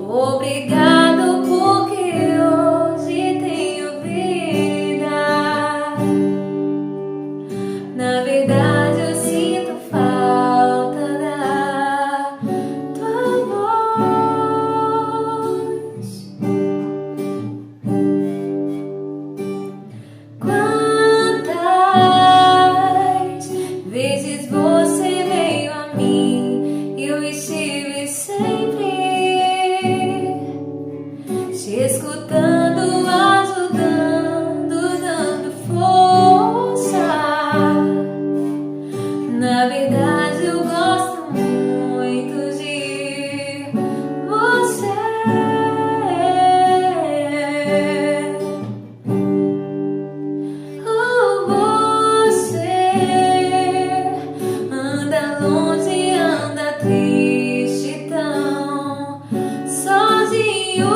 Obrigado porque hoje tenho vida. Na verdade eu sinto falta da tua voz. Quantas vezes você veio a mim e eu estive sempre te escutando, ajudando, dando força. Na verdade eu gosto muito de você. Você anda longe, anda triste, tão sozinho.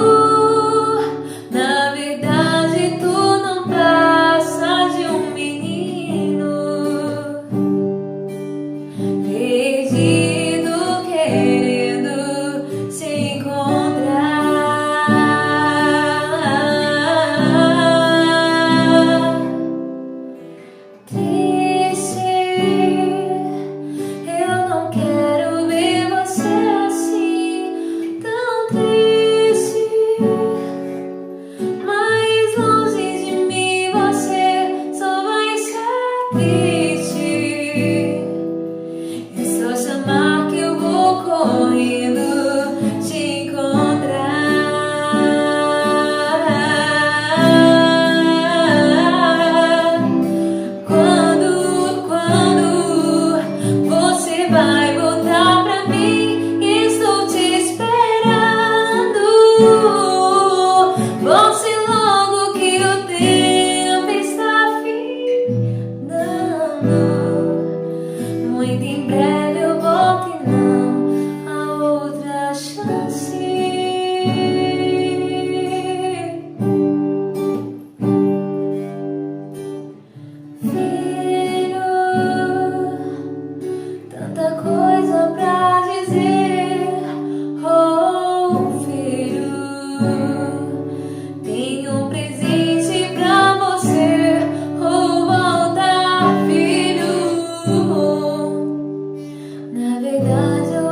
É só chamar que eu vou correndo te encontrar. Quando você vai voltar pra mim, estou te esperando. Volte logo que o tempo está findando. Muito em breve eu volto e não há outra chance. Filho, tanta coisa pra dizer. Oh, filho, tenho um presente pra você. Oh, volta, filho. Na verdade eu